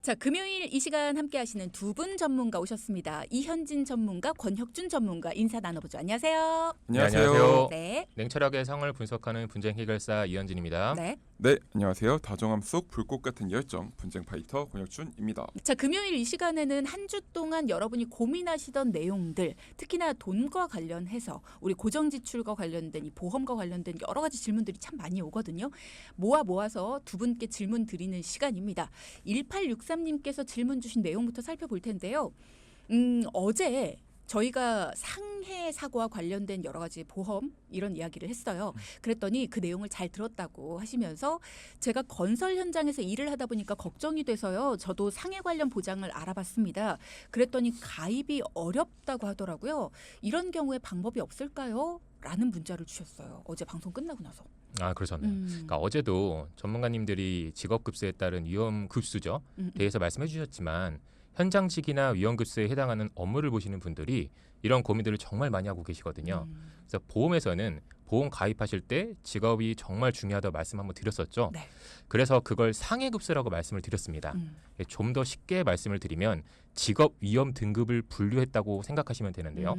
자, 금요일 이 시간 함께 하시는 두 분 전문가 오셨습니다. 이현진 전문가, 권혁준 전문가 인사 나눠보죠. 안녕하세요. 안녕하세요. 네. 냉철하게 상을 분석하는 분쟁 해결사 이현진입니다. 네. 네, 안녕하세요. 다정함 속 불꽃 같은 열정 분쟁 파이터 권혁준입니다. 자, 금요일 이 시간에는 한 주 동안 여러분이 고민하시던 내용들, 특히나 돈과 관련해서 우리 고정지출과 관련된 이 보험과 관련된 여러 가지 질문들이 참 많이 오거든요. 모아서 두 분께 질문 드리는 시간입니다. 1863님께서 질문 주신 내용부터 살펴볼 텐데요. 어제 저희가 상해 사고와 관련된 여러 가지 보험 이런 이야기를 했어요. 그랬더니 그 내용을 잘 들었다고 하시면서 제가 건설 현장에서 일을 하다 보니까 걱정이 돼서요. 저도 상해 관련 보장을 알아봤습니다. 그랬더니 가입이 어렵다고 하더라고요. 이런 경우에 방법이 없을까요? 라는 문자를 주셨어요. 어제 방송 끝나고 나서. 아, 그러셨네요. 그러니까 어제도 전문가님들이 직업급수에 따른 위험급수죠. 대해서 말씀해 주셨지만 현장직이나 위험급수에 해당하는 업무를 보시는 분들이 이런 고민들을 정말 많이 하고 계시거든요. 그래서 보험에서는 보험 가입하실 때 직업이 정말 중요하다고 말씀 한번 드렸었죠. 네. 그래서 그걸 상해급수라고 말씀을 드렸습니다. 좀 더 쉽게 말씀을 드리면 직업 위험 등급을 분류했다고 생각하시면 되는데요.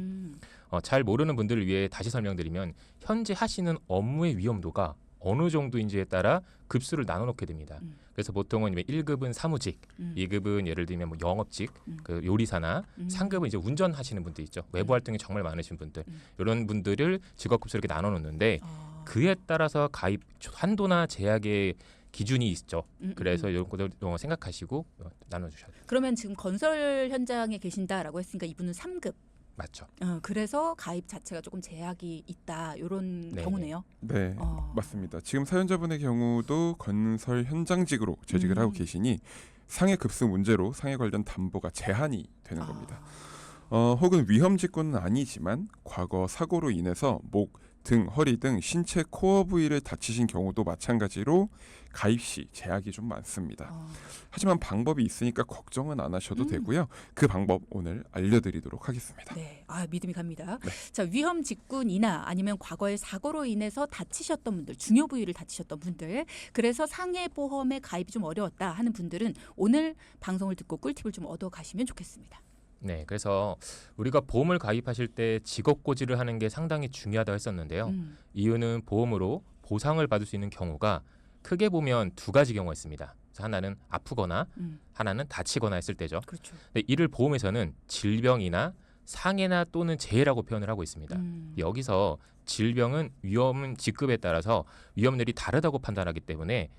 잘 모르는 분들을 위해 다시 설명드리면 현재 하시는 업무의 위험도가 어느 정도인지에 따라 급수를 나눠놓게 됩니다. 그래서 보통은 1급은 사무직, 2급은 예를 들면 뭐 영업직, 그 요리사나 3급은 이제 운전하시는 분들 있죠. 외부 활동이 정말 많으신 분들, 이런 분들을 직업급수로 이렇게 나눠놓는데 그에 따라서 가입 한도나 제약의 기준이 있죠. 그래서 이런 것들 생각하시고 나눠주셔야 돼요. 그러면 지금 건설 현장에 계신다라고 했으니까 이분은 3급. 맞죠. 그래서 가입 자체가 조금 제약이 있다. 이런 네네. 경우네요. 네, 맞습니다. 지금 사연자분의 경우도 건설 현장직으로 재직을 하고 계시니 상해 급수 문제로 상해 관련 담보가 제한이 되는 겁니다. 혹은 위험 직군은 아니지만 과거 사고로 인해서 목, 등, 허리 등 신체 코어 부위를 다치신 경우도 마찬가지로 가입 시 제약이 좀 많습니다. 하지만 방법이 있으니까 걱정은 안 하셔도 되고요. 그 방법 오늘 알려드리도록 하겠습니다. 네, 믿음이 갑니다. 네. 자, 위험 직군이나 아니면 과거의 사고로 인해서 다치셨던 분들, 중요 부위를 다치셨던 분들, 그래서 상해 보험에 가입이 좀 어려웠다 하는 분들은 오늘 방송을 듣고 꿀팁을 좀 얻어 가시면 좋겠습니다. 네, 그래서 우리가 보험을 가입하실 때 직업 고지를 하는 게 상당히 중요하다고 했었는데요. 이유는 보험으로 보상을 받을 수 있는 경우가 크게 보면 두 가지 경우가 있습니다. 그래서 하나는 아프거나 하나는 다치거나 했을 때죠. 그렇죠. 근데 이를 보험에서는 질병이나 상해나 또는 재해라고 표현을 하고 있습니다. 여기서 질병은 위험 직급에 따라서 위험률이 다르다고 판단하기 때문에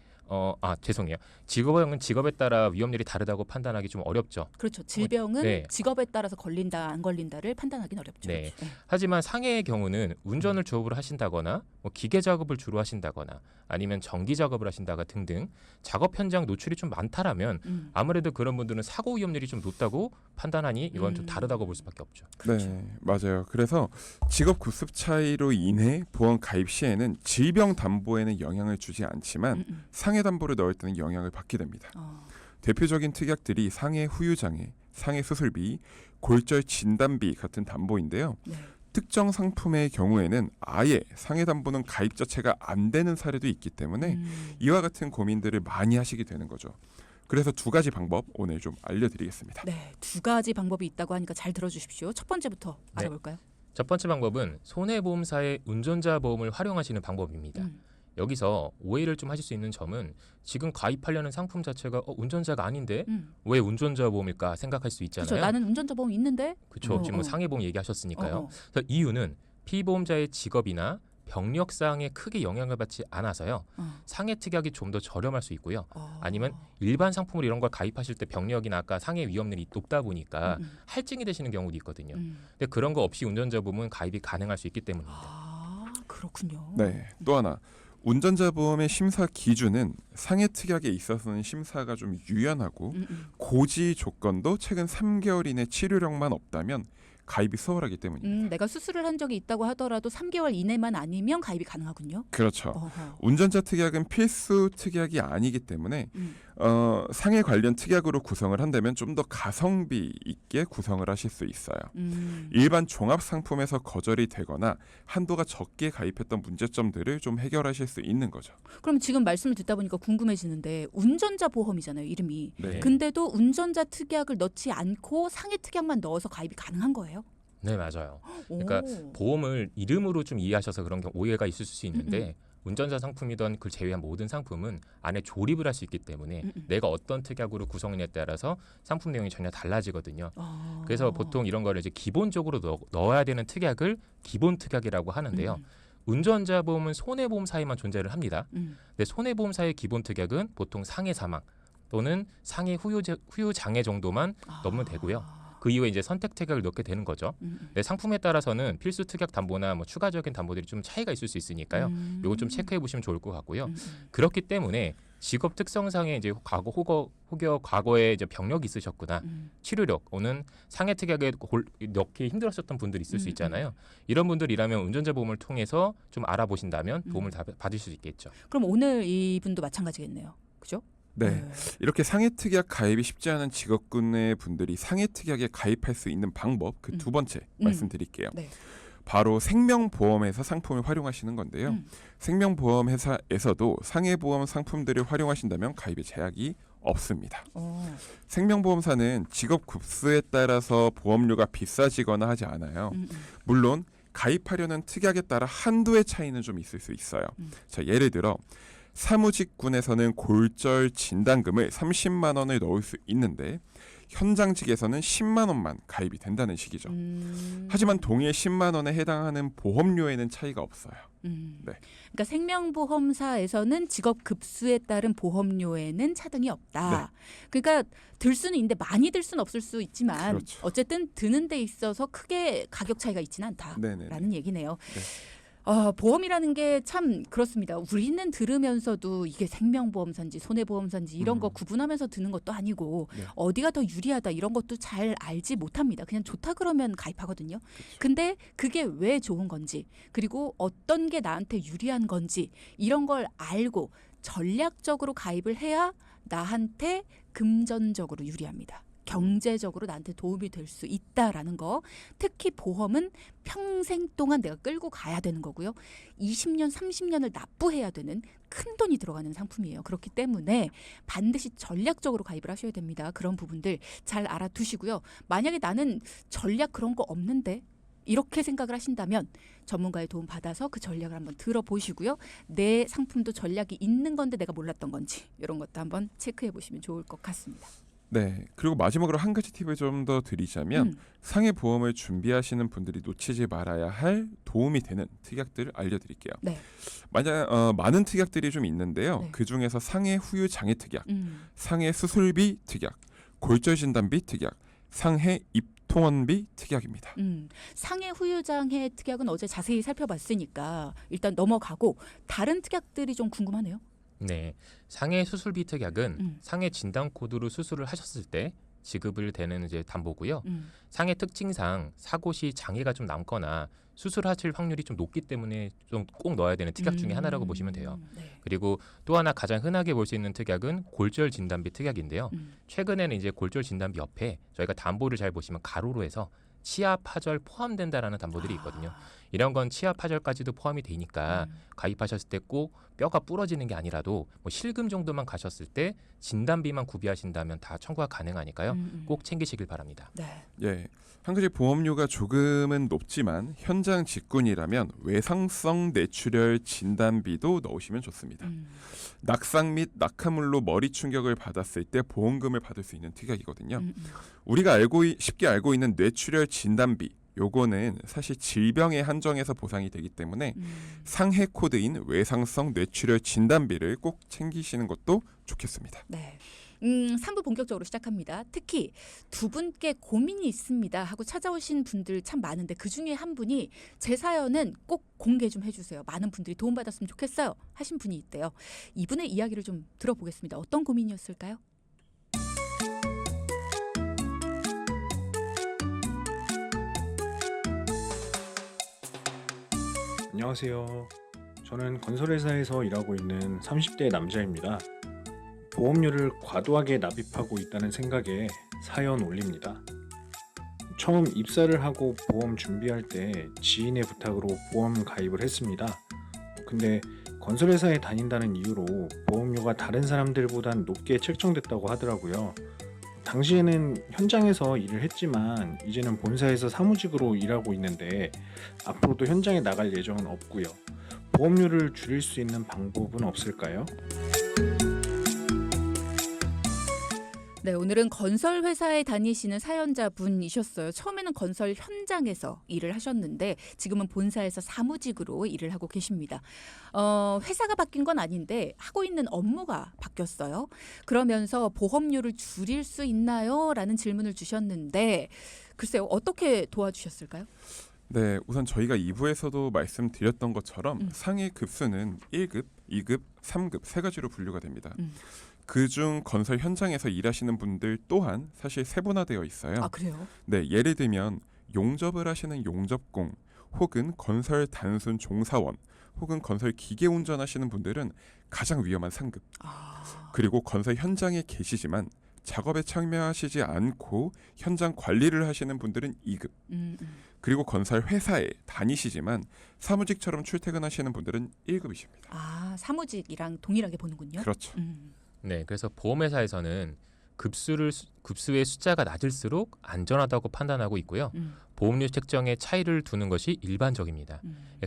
죄송해요. 직업은 직업에 따라 위험률이 다르다고 판단하기 좀 어렵죠. 그렇죠. 질병은 네. 직업에 따라서 걸린다 안 걸린다를 판단하기는 어렵죠. 네. 그렇죠. 하지만 상해의 경우는 운전을 주업으로 하신다거나 뭐 기계 작업을 주로 하신다거나 아니면 전기 작업을 하신다가 등등 작업 현장 노출이 좀 많다라면 아무래도 그런 분들은 사고 위험률이 좀 높다고 판단하니 이건 좀 다르다고 볼 수밖에 없죠. 네, 맞아요. 그래서 직업 급습 차이로 인해 보험 가입 시에는 질병 담보에는 영향을 주지 않지만 상해 담보를 넣을 때는 영향을 받게 됩니다. 대표적인 특약들이 상해 후유장애, 상해 수술비, 골절 진단비 같은 담보인데요. 네. 특정 상품의 경우에는 아예 상해 담보는 가입 자체가 안 되는 사례도 있기 때문에 이와 같은 고민들을 많이 하시게 되는 거죠. 그래서 두 가지 방법 오늘 좀 알려드리겠습니다. 네, 두 가지 방법이 있다고 하니까 잘 들어주십시오. 첫 번째부터 알아볼까요? 첫 번째 방법은 손해보험사의 운전자 보험을 활용하시는 방법입니다. 여기서 오해를 좀 하실 수 있는 점은 지금 가입하려는 상품 자체가 운전자가 아닌데 왜 운전자 보험일까 생각할 수 있잖아요. 그렇죠. 나는 운전자 보험 있는데. 그렇죠. 지금 뭐 상해보험 얘기하셨으니까요. 그래서 이유는 피보험자의 직업이나 병력사항에 크게 영향을 받지 않아서요. 상해 특약이 좀 더 저렴할 수 있고요. 아니면 일반 상품으로 이런 걸 가입하실 때 병력이나 아까 상해 위험률이 높다 보니까 할증이 되시는 경우도 있거든요. 근데 그런 거 없이 운전자 보험은 가입이 가능할 수 있기 때문입니다. 그렇군요. 네, 또 하나. 운전자 보험의 심사 기준은 상해 특약에 있어서는 심사가 좀 유연하고 고지 조건도 최근 3개월 이내 치료력만 없다면 가입이 수월하기 때문입니다. 내가 수술을 한 적이 있다고 하더라도 3개월 이내만 아니면 가입이 가능하군요. 그렇죠. 어허. 운전자 특약은 필수 특약이 아니기 때문에 상해 관련 특약으로 구성을 한다면 좀 더 가성비 있게 구성을 하실 수 있어요. 일반 종합 상품에서 거절이 되거나 한도가 적게 가입했던 문제점들을 좀 해결하실 수 있는 거죠. 그럼 지금 말씀을 듣다 보니까 궁금해지는데 운전자 보험이잖아요, 이름이. 네. 근데도 운전자 특약을 넣지 않고 상해 특약만 넣어서 가입이 가능한 거예요? 네, 맞아요. 오. 그러니까 보험을 이름으로 좀 이해하셔서 그런 오해가 있을 수 있는데 운전자 상품이던 그 제외한 모든 상품은 안에 조립을 할 수 있기 때문에 내가 어떤 특약으로 구성했냐에 따라서 상품 내용이 전혀 달라지거든요. 그래서 보통 이런 거를 이제 기본적으로 넣어야 되는 특약을 기본 특약이라고 하는데요. 운전자 보험은 손해보험사에만 존재를 합니다. 근데 손해보험사의 기본 특약은 보통 상해 사망 또는 상해 후유 장애 정도만 넣으면 되고요. 그 이후에 이제 선택 특약을 넣게 되는 거죠. 네, 상품에 따라서는 필수 특약 담보나 뭐 추가적인 담보들이 좀 차이가 있을 수 있으니까요. 요거 좀 체크해 보시면 좋을 것 같고요. 그렇기 때문에 직업 특성상의 이제 과거에 이제 병력이 있으셨거나 치료력 또는 상해 특약에 넣기 힘들었었던 분들이 있을 수 있잖아요. 이런 분들이라면 운전자 보험을 통해서 좀 알아보신다면 도움을 받을 수 있겠죠. 그럼 오늘 이분도 마찬가지겠네요. 그죠? 네. 이렇게 상해 특약 가입이 쉽지 않은 직업군의 분들이 상해 특약에 가입할 수 있는 방법 그 두 번째 말씀드릴게요. 네. 바로 생명보험회사 상품을 활용하시는 건데요. 생명보험회사에서도 상해보험 상품들을 활용하신다면 가입에 제약이 없습니다. 생명보험사는 직업 급수에 따라서 보험료가 비싸지거나 하지 않아요. 물론 가입하려는 특약에 따라 한도의 차이는 좀 있을 수 있어요. 자, 예를 들어 사무직군에서는 골절 진단금을 30만 원을 넣을 수 있는데 현장직에서는 10만 원만 가입이 된다는 식이죠. 하지만 동일 10만 원에 해당하는 보험료에는 차이가 없어요. 네. 그러니까 생명보험사에서는 직업 급수에 따른 보험료에는 차등이 없다. 그러니까 들 수는 있는데 많이 들 수는 없을 수 있지만 그렇죠. 어쨌든 드는 데 있어서 크게 가격 차이가 있지는 않다라는 네네네. 얘기네요. 네. 보험이라는 게 참 그렇습니다. 우리는 들으면서도 이게 생명보험사인지 손해보험사인지 이런 거 구분하면서 드는 것도 아니고 어디가 더 유리하다 이런 것도 잘 알지 못합니다. 그냥 좋다 그러면 가입하거든요. 근데 그게 왜 좋은 건지 그리고 어떤 게 나한테 유리한 건지 이런 걸 알고 전략적으로 가입을 해야 나한테 금전적으로 유리합니다. 경제적으로 나한테 도움이 될 수 있다라는 거. 특히 보험은 평생 동안 내가 끌고 가야 되는 거고요. 20년, 30년을 납부해야 되는 큰 돈이 들어가는 상품이에요. 그렇기 때문에 반드시 전략적으로 가입을 하셔야 됩니다. 그런 부분들 잘 알아두시고요. 만약에 나는 전략 그런 거 없는데 이렇게 생각을 하신다면 전문가의 도움 받아서 그 전략을 한번 들어보시고요. 내 상품도 전략이 있는 건데 내가 몰랐던 건지 이런 것도 한번 체크해 보시면 좋을 것 같습니다. 네. 그리고 마지막으로 한 가지 팁을 좀 더 드리자면 상해 보험을 준비하시는 분들이 놓치지 말아야 할 도움이 되는 특약들을 알려드릴게요. 네. 많은 특약들이 좀 있는데요. 네. 그 중에서 상해 후유 장애 특약, 상해 수술비 특약, 골절 진단비 특약, 상해 입통원비 특약입니다. 상해 후유장애 특약은 어제 자세히 살펴봤으니까 일단 넘어가고 다른 특약들이 좀 궁금하네요. 네, 상해 수술비 특약은 상해 진단 코드로 수술을 하셨을 때 지급을 되는 이제 담보고요. 상해 특징상 사고 시 장애가 좀 남거나 수술하실 확률이 좀 높기 때문에 좀 꼭 넣어야 되는 특약 중에 하나라고 보시면 돼요. 네. 그리고 또 하나 가장 흔하게 볼 수 있는 특약은 골절 진단비 특약인데요. 최근에는 이제 골절 진단비 옆에 저희가 담보를 잘 보시면 가로로 해서 치아 파절 포함된다라는 담보들이 있거든요. 이런 건 치아 파절까지도 포함이 되니까 가입하셨을 때 꼭 뼈가 부러지는 게 아니라도 뭐 실금 정도만 가셨을 때 진단비만 구비하신다면 다 청구가 가능하니까요. 꼭 챙기시길 바랍니다. 네. 예. 한 가지 보험료가 조금은 높지만 현장 직군이라면 외상성 뇌출혈 진단비도 넣으시면 좋습니다. 낙상 및 낙하물로 머리 충격을 받았을 때 보험금을 받을 수 있는 특약이거든요. 우리가 쉽게 알고 있는 뇌출혈 진단비 요거는 사실 질병에 한정해서 보상이 되기 때문에 상해 코드인 외상성 뇌출혈 진단비를 꼭 챙기시는 것도 좋겠습니다. 네. 3부 본격적으로 시작합니다. 특히 두 분께 고민이 있습니다 하고 찾아오신 분들 참 많은데 그중에 한 분이 제 사연은 꼭 공개 좀 해주세요. 많은 분들이 도움받았으면 좋겠어요 하신 분이 있대요. 이분의 이야기를 좀 들어보겠습니다. 어떤 고민이었을까요? 안녕하세요. 저는 건설회사에서 일하고 있는 30대 남자입니다. 보험료를 과도하게 납입하고 있다는 생각에 사연 올립니다. 처음 입사를 하고 보험 준비할 때 지인의 부탁으로 보험 가입을 했습니다. 근데 건설회사에 다닌다는 이유로 보험료가 다른 사람들보단 높게 책정됐다고 하더라고요. 당시에는 현장에서 일을 했지만 이제는 본사에서 사무직으로 일하고 있는데 앞으로도 현장에 나갈 예정은 없고요. 보험료를 줄일 수 있는 방법은 없을까요? 네, 오늘은 건설 회사에 다니시는 사연자분이셨어요. 처음에는 건설 현장에서 일을 하셨는데 지금은 본사에서 사무직으로 일을 하고 계십니다. 회사가 바뀐 건 아닌데 하고 있는 업무가 바뀌었어요. 그러면서 보험료를 줄일 수 있나요? 라는 질문을 주셨는데 글쎄요, 어떻게 도와주셨을까요? 네, 우선 저희가 2부에서도 말씀드렸던 것처럼 상해 급수는 1급, 2급, 3급 세 가지로 분류가 됩니다. 그중 건설 현장에서 일하시는 분들 또한 사실 세분화되어 있어요. 아, 그래요? 네, 예를 들면 용접을 하시는 용접공 혹은 건설 단순 종사원 혹은 건설 기계 운전하시는 분들은 가장 위험한 상급. 그리고 건설 현장에 계시지만 작업에 참여하시지 않고 현장 관리를 하시는 분들은 2급. 그리고 건설 회사에 다니시지만 사무직처럼 출퇴근하시는 분들은 1급이십니다. 아, 사무직이랑 동일하게 보는군요. 그렇죠. 네, 그래서 보험회사에서는 급수의 숫자가 낮을수록 안전하다고 판단하고 있고요. 보험료 책정에 차이를 두는 것이 일반적입니다.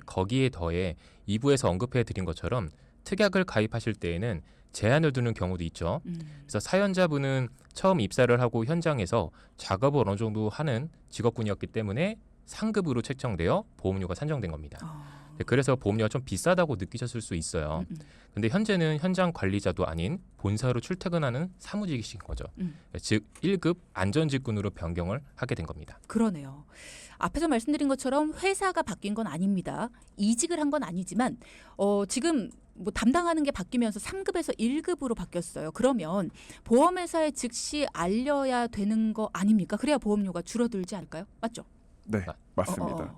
거기에 더해 2부에서 언급해드린 것처럼 특약을 가입하실 때에는 제한을 두는 경우도 있죠. 그래서 사연자분은 처음 입사를 하고 현장에서 작업을 어느 정도 하는 직업군이었기 때문에 상급으로 책정되어 보험료가 산정된 겁니다. 그래서 보험료가 좀 비싸다고 느끼셨을 수 있어요. 근데 현재는 현장 관리자도 아닌 본사로 출퇴근하는 사무직이신 거죠. 즉 1급 안전직군으로 변경을 하게 된 겁니다. 그러네요. 앞에서 말씀드린 것처럼 회사가 바뀐 건 아닙니다. 이직을 한 건 아니지만 지금 뭐 담당하는 게 바뀌면서 3급에서 1급으로 바뀌었어요. 그러면 보험회사에 즉시 알려야 되는 거 아닙니까? 그래야 보험료가 줄어들지 않을까요? 맞죠? 네, 맞습니다.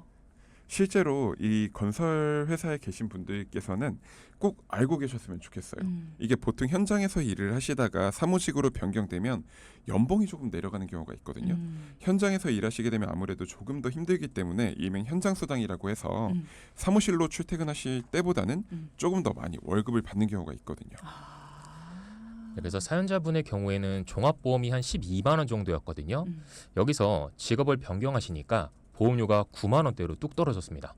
실제로 이 건설 회사에 계신 분들께서는 꼭 알고 계셨으면 좋겠어요. 이게 보통 현장에서 일을 하시다가 사무직으로 변경되면 연봉이 조금 내려가는 경우가 있거든요. 현장에서 일하시게 되면 아무래도 조금 더 힘들기 때문에 일명 현장 수당이라고 해서 사무실로 출퇴근하실 때보다는 조금 더 많이 월급을 받는 경우가 있거든요. 그래서 사연자분의 경우에는 종합보험이 한 12만 원 정도였거든요. 여기서 직업을 변경하시니까 보험료가 9만 원대로 뚝 떨어졌습니다.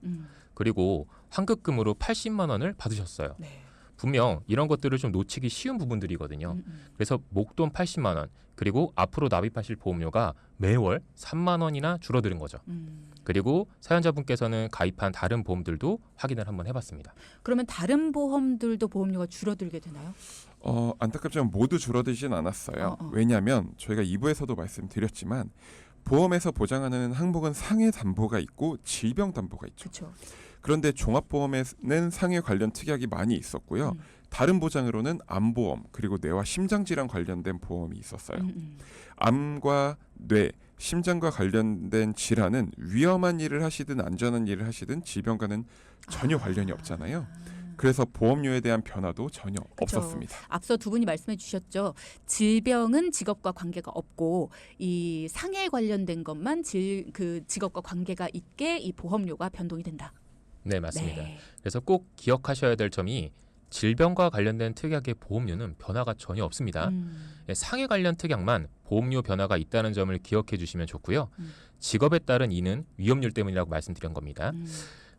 그리고 환급금으로 80만 원을 받으셨어요. 네. 분명 이런 것들을 좀 놓치기 쉬운 부분들이거든요. 그래서 목돈 80만 원 그리고 앞으로 납입하실 보험료가 매월 3만 원이나 줄어드는 거죠. 그리고 사연자분께서는 가입한 다른 보험들도 확인을 한번 해봤습니다. 그러면 다른 보험들도 보험료가 줄어들게 되나요? 안타깝지만 모두 줄어들진 않았어요. 왜냐하면 저희가 2부에서도 말씀드렸지만 보험에서 보장하는 항목은 상해 담보가 있고 질병 담보가 있죠. 그렇죠. 그런데 종합보험에는 상해 관련 특약이 많이 있었고요. 다른 보장으로는 암보험 그리고 뇌와 심장질환 관련된 보험이 있었어요. 암과 뇌, 심장과 관련된 질환은 위험한 일을 하시든 안전한 일을 하시든 질병과는 전혀 관련이 없잖아요. 그래서 보험료에 대한 변화도 전혀 없었습니다. 앞서 두 분이 말씀해 주셨죠. 질병은 직업과 관계가 없고 이 상해에 관련된 것만 그 직업과 관계가 있게 이 보험료가 변동이 된다. 네, 맞습니다. 네. 그래서 꼭 기억하셔야 될 점이 질병과 관련된 특약의 보험료는 변화가 전혀 없습니다. 상해 관련 특약만 보험료 변화가 있다는 점을 기억해 주시면 좋고요. 직업에 따른 이는 위험률 때문이라고 말씀드린 겁니다.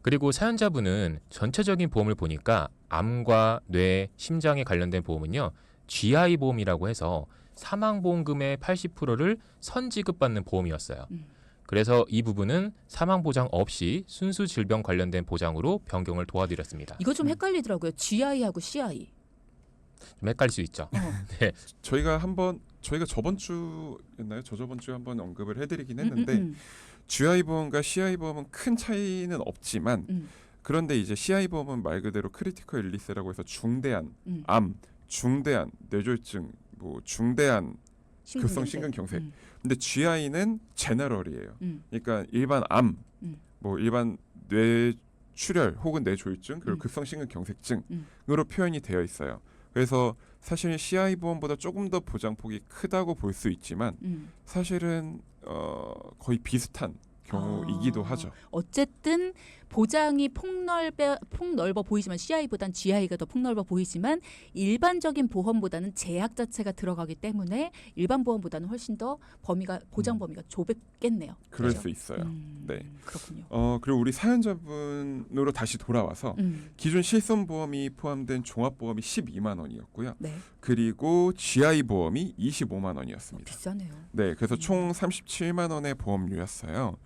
그리고 사연자분은 전체적인 보험을 보니까 암과 뇌, 심장에 관련된 보험은요. GI 보험이라고 해서 사망보험금의 80%를 선지급받는 보험이었어요. 그래서 이 부분은 사망보장 없이 순수 질병 관련된 보장으로 변경을 도와드렸습니다. 이거 좀 헷갈리더라고요. GI하고 CI. 좀 헷갈릴 수 있죠. 네. 저희가 저번 주였나요? 저번 주에 한번 언급을 해드리긴 했는데 GI 보험과 CI 보험은 큰 차이는 없지만 그런데 이제 CI 보험은 말 그대로 크리티컬 일리스라고 해서 중대한 암, 중대한 뇌졸중, 뭐 중대한 급성 심근경색. 근데 GI는 제너럴이에요. 그러니까 일반 암, 뭐 일반 뇌출혈 혹은 뇌졸중 그리고 급성 심근경색증으로 표현이 되어 있어요. 그래서 사실 CI 보험보다 조금 더 보장폭이 크다고 볼 수 있지만 사실은 거의 비슷한 경우이기도 하죠. 어쨌든 보장이 폭넓어 보이지만 CI보단 GI가 더 폭넓어 보이지만 일반적인 보험보다는 제약 자체가 들어가기 때문에 일반 보험보다는 훨씬 더 보장 범위가 좁겠네요. 그럴 그렇죠? 수 있어요. 네. 그렇군요. 그리고 우리 사연자분으로 다시 돌아와서 기존 실손보험이 포함된 종합보험이 12만 원이었고요. 네. 그리고 GI 보험이 25만 원이었습니다. 비싸네요. 네, 그래서 총 37만 원의 보험료였어요.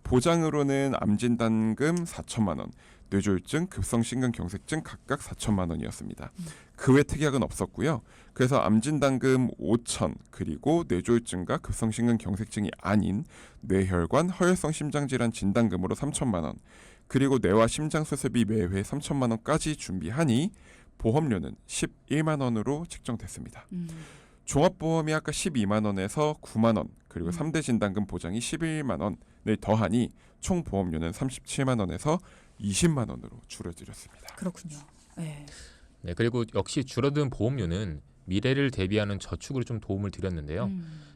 보장으로는 암진단금 4천만 원, 뇌졸중, 급성심근경색증 각각 4천만 원이었습니다. 그 외 특약은 없었고요. 그래서 암진단금 5천, 그리고 뇌졸중과 급성심근경색증이 아닌 뇌혈관, 허혈성 심장질환 진단금으로 3천만 원, 그리고 뇌와 심장 수술비 매회 3천만 원까지 준비하니 보험료는 11만 원으로 책정됐습니다. 종합보험이 아까 12만 원에서 9만 원, 그리고 3대 진단금 보장이 11만 원을 더하니 총 보험료는 37만 원에서 20만 원으로 줄어들었습니다. 그렇군요. 네. 네, 그리고 역시 줄어든 보험료는 미래를 대비하는 저축으로 좀 도움을 드렸는데요.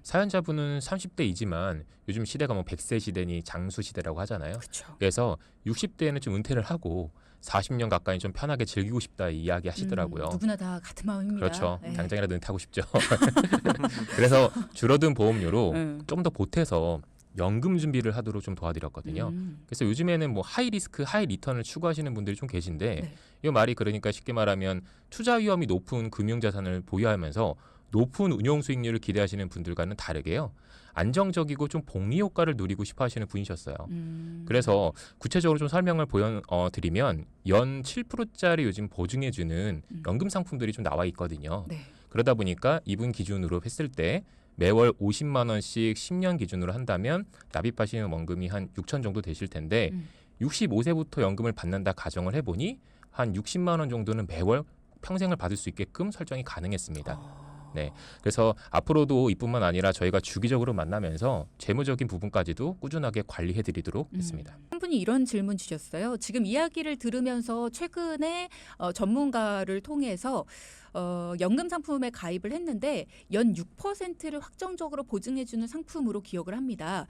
사연자분은 30대이지만 요즘 시대가 뭐 100세 시대니 장수 시대라고 하잖아요. 그렇죠. 그래서 60대에는 좀 은퇴를 하고 40년 가까이 좀 편하게 즐기고 싶다 이야기 하시더라고요. 누구나 다 같은 마음입니다. 그렇죠. 네. 당장이라도 은퇴하고 싶죠. 그래서 줄어든 보험료로 좀 더 보태서 연금 준비를 하도록 좀 도와드렸거든요. 그래서 요즘에는 뭐 하이 리스크, 하이 리턴을 추구하시는 분들이 좀 계신데 네. 이 말이 그러니까 쉽게 말하면 투자 위험이 높은 금융자산을 보유하면서 높은 운용 수익률을 기대하시는 분들과는 다르게요. 안정적이고 좀 복리 효과를 누리고 싶어 하시는 분이셨어요. 그래서 구체적으로 좀 설명을 드리면 연 7%짜리 요즘 보증해주는 연금 상품들이 좀 나와 있거든요. 네. 그러다 보니까 이분 기준으로 했을 때 매월 50만 원씩 10년 기준으로 한다면 납입하시는 원금이 한 6천 정도 되실 텐데 65세부터 연금을 받는다 가정을 해보니 한 60만 원 정도는 매월 평생을 받을 수 있게끔 설정이 가능했습니다. 네, 그래서 앞으로도 이뿐만 아니라 저희가 주기적으로 만나면서 재무적인 부분까지도 꾸준하게 관리해드리도록 했습니다. 한 분이 이런 질문 주셨어요. 지금 이야기를 들으면서 최근에 전문가를 통해서 연금 상품에 가입을 했는데 연 6%를 확정적으로 보증해주는 상품으로 기억을 합니다.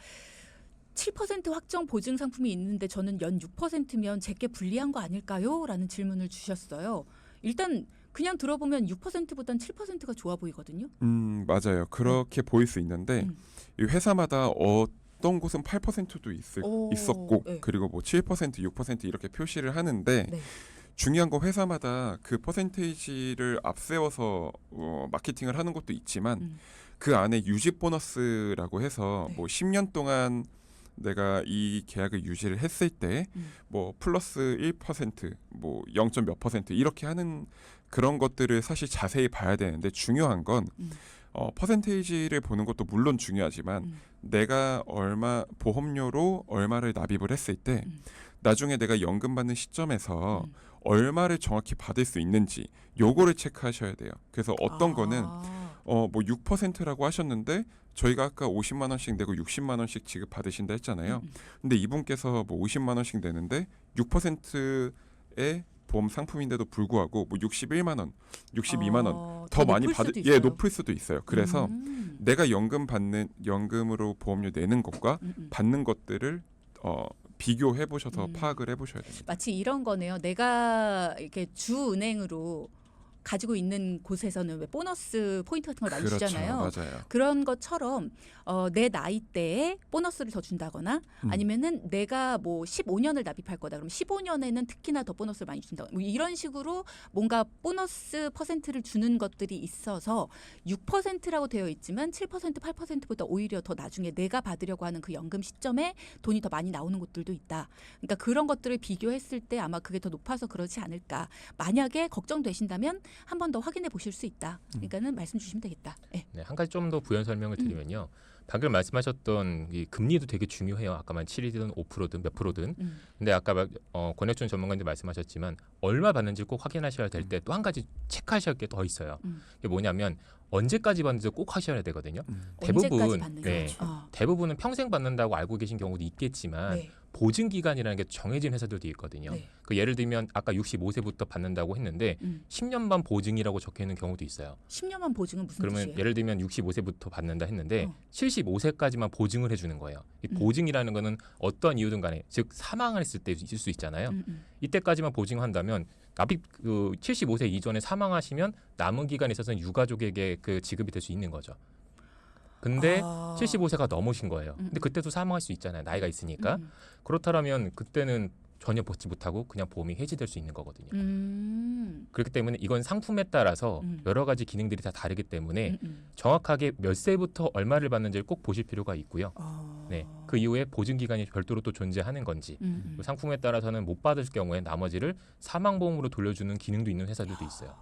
7% 확정 보증 상품이 있는데 저는 연 6%면 제게 불리한 거 아닐까요? 라는 질문을 주셨어요. 일단 그냥 들어보면 6%보단 7%가 좋아 보이거든요. 맞아요. 그렇게 보일 수 있는데 이 회사마다 어떤 곳은 8%도 있었고 네. 그리고 뭐 7%, 6% 이렇게 표시를 하는데 네. 중요한 건 회사마다 그 퍼센테이지를 앞세워서 마케팅을 하는 것도 있지만 그 안에 유지 보너스라고 해서 네. 뭐 10년 동안 내가 이 계약을 유지를 했을 때 뭐 플러스 1%, 뭐 0. 몇 % 이렇게 하는 그런 것들을 사실 자세히 봐야 되는데 중요한 건 퍼센테이지를 보는 것도 물론 중요하지만 내가 보험료로 얼마를 납입을 했을 때 나중에 내가 연금 받는 시점에서 얼마를 정확히 받을 수 있는지 요거를 체크하셔야 돼요. 그래서 어떤 거는 뭐 6%라고 하셨는데 저희가 아까 50만 원씩 내고 60만 원씩 지급 받으신다 했잖아요. 근데 이분께서 뭐 50만 원씩 내는데 6%의 보험 상품인데도 불구하고 뭐 61만 원, 62만 원 더 많이 높을 수도 있어요. 그래서 내가 연금으로 보험료 내는 것과 받는 것들을 비교해 보셔서 파악을 해 보셔야 됩니다. 마치 이런 거네요. 내가 이렇게 주 은행으로 가지고 있는 곳에서는 왜 보너스 포인트 같은 걸 많이 그렇죠. 주잖아요. 맞아요. 그런 것처럼 내 나이대에 보너스를 더 준다거나 아니면은 내가 뭐 15년을 납입할 거다. 그럼 15년에는 특히나 더 보너스를 많이 준다. 뭐 이런 식으로 뭔가 보너스 퍼센트를 주는 것들이 있어서 6%라고 되어 있지만 7%, 8%보다 오히려 더 나중에 내가 받으려고 하는 그 연금 시점에 돈이 더 많이 나오는 곳들도 있다. 그러니까 그런 것들을 비교했을 때 아마 그게 더 높아서 그러지 않을까. 만약에 걱정되신다면 한 번 더 확인해 보실 수 있다. 그러니까는 말씀 주시면 되겠다. 네. 네, 한 가지 좀 더 부연 설명을 드리면요. 방금 말씀하셨던 이 금리도 되게 중요해요. 아까만 7이든 5%든 몇 프로든. 근데 아까 권혁준 전문가님도 말씀하셨지만 얼마 받는지 꼭 확인하셔야 될 때 또 한 가지 체크하셔야 할 게 더 있어요. 이게 뭐냐면 언제까지 받는지 꼭 하셔야 되거든요. 언제까지 받는 네, 거죠? 대부분은 평생 받는다고 알고 계신 경우도 있겠지만 네. 보증 기간이라는 게 정해진 회사들도 있거든요. 네. 그 예를 들면 아까 65세부터 받는다고 했는데 10년 반 보증이라고 적혀 있는 경우도 있어요. 10년만 보증은 무슨 그러면 뜻이에요? 예를 들면 65세부터 받는다 했는데 어. 75세까지만 보증을 해주는 거예요. 이 보증이라는 거는 어떤 이유든 간에 즉 사망했을 때 있을 수 있잖아요. 이때까지만 보증한다면 납입 75세 이전에 사망하시면 남은 기간에 있어서는 유가족에게 그 지급이 될 수 있는 거죠. 근데 75세가 넘으신 거예요. 근데 그때도 사망할 수 있잖아요. 나이가 있으니까. 그렇다면 그때는 전혀 받지 못하고 그냥 보험이 해지될 수 있는 거거든요. 그렇기 때문에 이건 상품에 따라서 여러 가지 기능들이 다 다르기 때문에 정확하게 몇 세부터 얼마를 받는지를 꼭 보실 필요가 있고요. 네, 그 이후에 보증 기간이 별도로 또 존재하는 건지 그 상품에 따라서는 못 받을 경우에 나머지를 사망보험으로 돌려주는 기능도 있는 회사들도 있어요.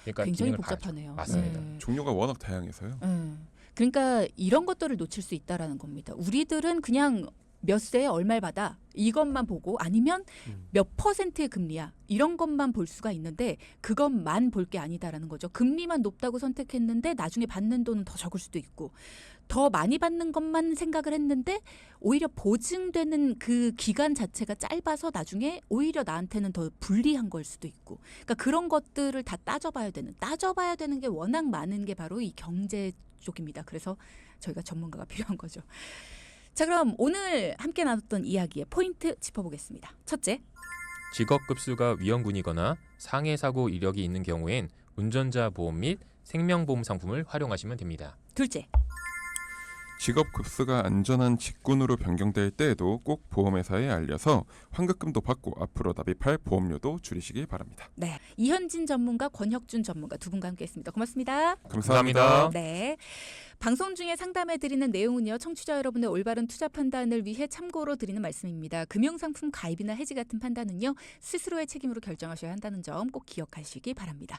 그러니까 굉장히 기능을 복잡하네요. 맞습니다. 네. 종류가 워낙 다양해서요. 그러니까 이런 것들을 놓칠 수 있다라는 겁니다. 우리들은 그냥 몇 세에 얼마를 받아 이것만 보고 아니면 몇 퍼센트의 금리야 이런 것만 볼 수가 있는데 그것만 볼 게 아니다라는 거죠. 금리만 높다고 선택했는데 나중에 받는 돈은 더 적을 수도 있고 더 많이 받는 것만 생각을 했는데 오히려 보증되는 그 기간 자체가 짧아서 나중에 오히려 나한테는 더 불리한 걸 수도 있고 그러니까 그런 것들을 다 따져봐야 되는 게 워낙 많은 게 바로 이 경제 쪽입니다. 그래서 저희가 전문가가 필요한 거죠. 자, 그럼 오늘 함께 나눴던 이야기의 포인트 짚어보겠습니다. 첫째, 직업급수가 위험군이거나 상해 사고 이력이 있는 경우엔 운전자 보험 및 생명보험 상품을 활용하시면 됩니다. 둘째, 직업 급수가 안전한 직군으로 변경될 때에도 꼭 보험회사에 알려서 환급금도 받고 앞으로 납입할 보험료도 줄이시기 바랍니다. 네, 이현진 전문가, 권혁준 전문가 두 분과 함께했습니다. 고맙습니다. 감사합니다. 네. 방송 중에 상담해드리는 내용은요. 청취자 여러분의 올바른 투자 판단을 위해 참고로 드리는 말씀입니다. 금융상품 가입이나 해지 같은 판단은요. 스스로의 책임으로 결정하셔야 한다는 점 꼭 기억하시기 바랍니다.